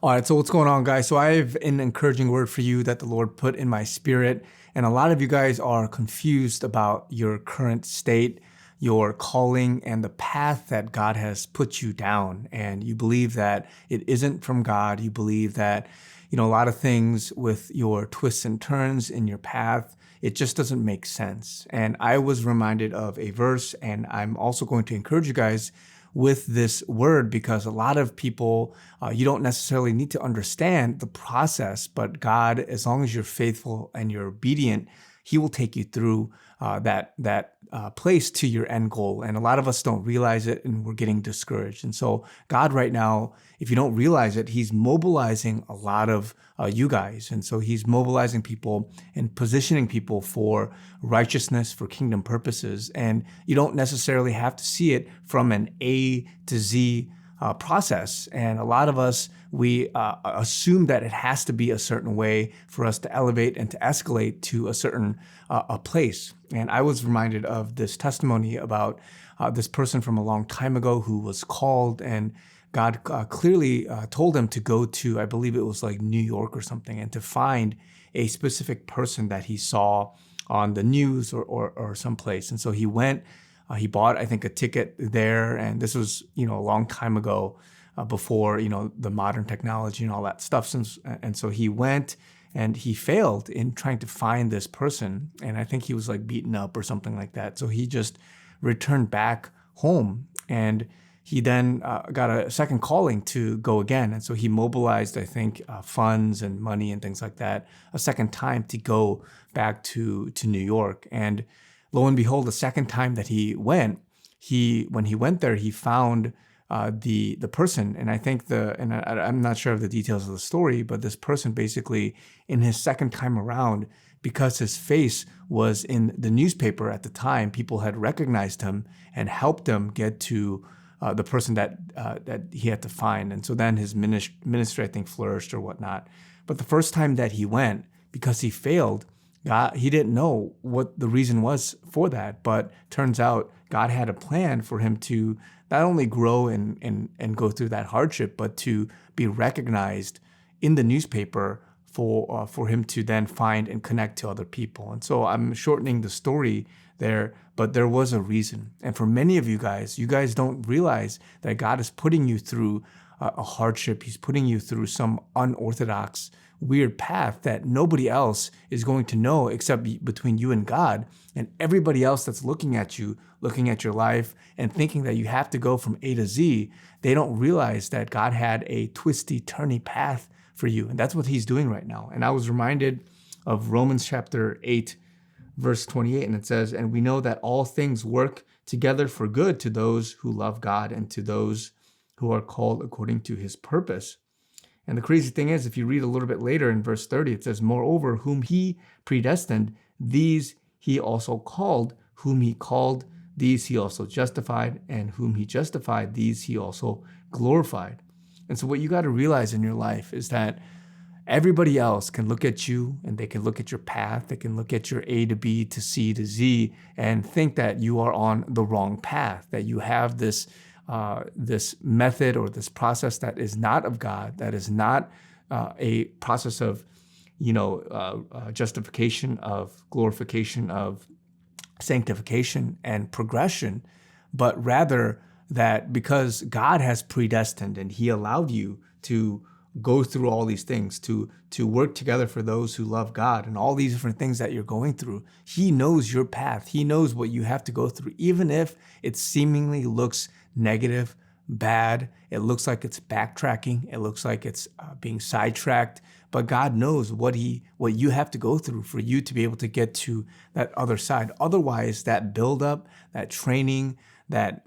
All right, so what's going on, guys? So I have an encouraging word for you that the Lord put in my spirit. And a lot of you guys are confused about your current state, your calling, and the path that God has put you down. And you believe that it isn't from God. You believe that, a lot of things with your twists and turns in your path, it just doesn't make sense. And I was reminded of a verse, and I'm also going to encourage you guys with this word because a lot of people, you don't necessarily need to understand the process, but God, as long as you're faithful and you're obedient, He will take you through that place to your end goal. And a lot of us don't realize it, and we're getting discouraged. And so God right now, if you don't realize it, He's mobilizing a lot of you guys. And so He's mobilizing people and positioning people for righteousness, for kingdom purposes. And you don't necessarily have to see it from an A to Z process. And a lot of us, we assume that it has to be a certain way for us to elevate and to escalate to a certain a place. And I was reminded of this testimony about this person from a long time ago who was called, and God clearly told him to go to, I believe it was like New York or something, and to find a specific person that he saw on the news or someplace. And so he went. He bought, I think, a ticket there, and this was, a long time ago, before, the modern technology and all that stuff. And so he went, and he failed in trying to find this person, and I think he was like beaten up or something like that. So he just returned back home, and he then got a second calling to go again. And so he mobilized, I think, funds and money and things like that a second time to go back to New York. And lo and behold, the second time that he went, when he went there, he found the person. And I think I'm not sure of the details of the story, but this person basically, in his second time around, because his face was in the newspaper at the time, people had recognized him and helped him get to the person that he had to find. And so then his ministry, I think, flourished or whatnot. But the first time that he went, because he failed, he didn't know what the reason was for that, but turns out God had a plan for him to not only grow and go through that hardship, but to be recognized in the newspaper for him to then find and connect to other people. And so I'm shortening the story there, but there was a reason. And for many of you guys don't realize that God is putting you through a hardship. He's putting you through some unorthodox, weird path that nobody else is going to know except between you and God. And everybody else that's looking at you, looking at your life and thinking that you have to go from A to Z, they don't realize that God had a twisty, turny path for you. And that's what He's doing right now. And I was reminded of Romans chapter 8, verse 28, and it says, "And we know that all things work together for good to those who love God and to those who are called according to His purpose." And the crazy thing is, if you read a little bit later in verse 30, it says, "Moreover, whom He predestined, these He also called. Whom He called, these He also justified. And whom He justified, these He also glorified." And so what you got to realize in your life is that everybody else can look at you and they can look at your path. They can look at your A to B to C to Z and think that you are on the wrong path, that you have this method or this process that is not of God, that is not a process of, justification, of glorification, of sanctification and progression, but rather that because God has predestined and He allowed you to go through all these things, to work together for those who love God and all these different things that you're going through. He knows your path. He knows what you have to go through, even if it seemingly looks negative, bad. It looks like it's backtracking. It looks like it's being sidetracked. But God knows what you have to go through for you to be able to get to that other side. Otherwise, that buildup, that training, that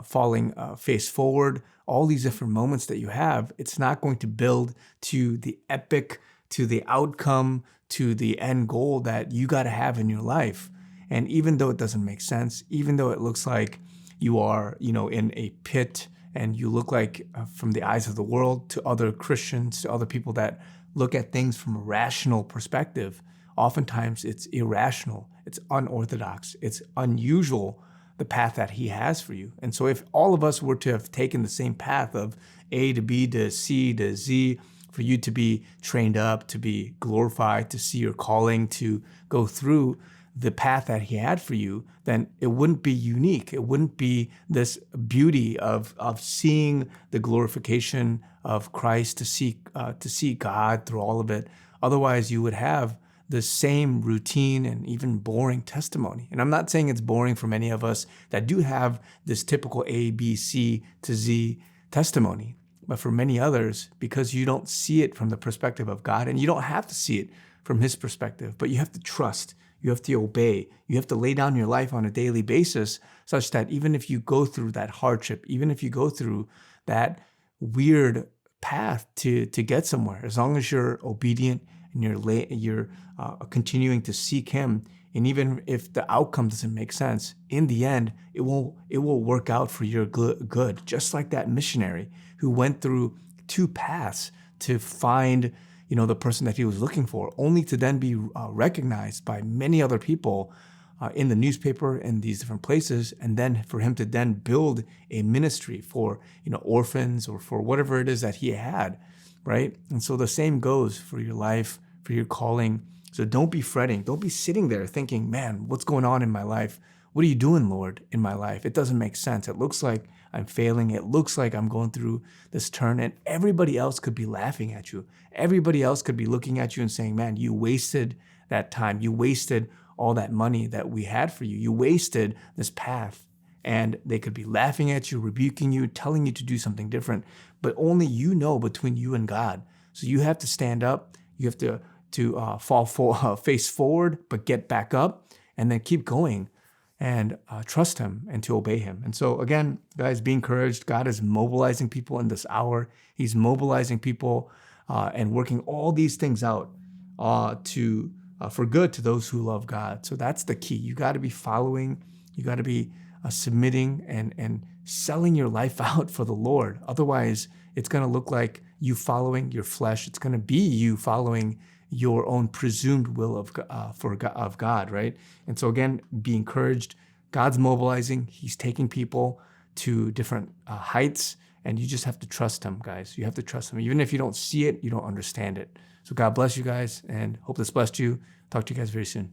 falling face forward, all these different moments that you have, it's not going to build to the epic, to the outcome, to the end goal that you got to have in your life. And even though it doesn't make sense, even though it looks like you are, in a pit and you look like from the eyes of the world to other Christians, to other people that look at things from a rational perspective, oftentimes it's irrational, it's unorthodox, it's unusual the path that he has for you. And so if all of us were to have taken the same path of A to B to C to Z, for you to be trained up, to be glorified, to see your calling, to go through the path that he had for you, then it wouldn't be unique. It wouldn't be this beauty of seeing the glorification of Christ, to see God through all of it. Otherwise, you would have the same routine and even boring testimony. And I'm not saying it's boring for many of us that do have this typical A, B, C to Z testimony. But for many others, because you don't see it from the perspective of God, and you don't have to see it from his perspective, but you have to trust, you have to obey, you have to lay down your life on a daily basis, such that even if you go through that hardship, even if you go through that weird path to get somewhere, as long as you're obedient and you're continuing to seek him, and even if the outcome doesn't make sense, in the end, it will work out for your good. Just like that missionary who went through two paths to find, the person that he was looking for, only to then be recognized by many other people in the newspaper in these different places, and then for him to then build a ministry for orphans or for whatever it is that he had, right? And so the same goes for your life, for your calling. So don't be fretting. Don't be sitting there thinking, man, what's going on in my life? What are you doing, Lord, in my life? It doesn't make sense. It looks like I'm failing. It looks like I'm going through this turn, and everybody else could be laughing at you. Everybody else could be looking at you and saying, man, you wasted that time. You wasted all that money that we had for you. You wasted this path. And they could be laughing at you, rebuking you, telling you to do something different, but only between you and God. So you have to stand up. You have to face forward, but get back up, and then keep going and trust him and to obey him. And so again, guys, be encouraged. God is mobilizing people in this hour. He's mobilizing people and working all these things out for good to those who love God. So that's the key. You got to be following. You got to be submitting and selling your life out for the Lord. Otherwise, it's going to look like you following your flesh. It's going to be you following your own presumed will of God, right? And so again, be encouraged. God's mobilizing. He's taking people to different heights, and you just have to trust him, guys. You have to trust him. Even if you don't see it, you don't understand it. So God bless you guys, and hope this blessed you. Talk to you guys very soon.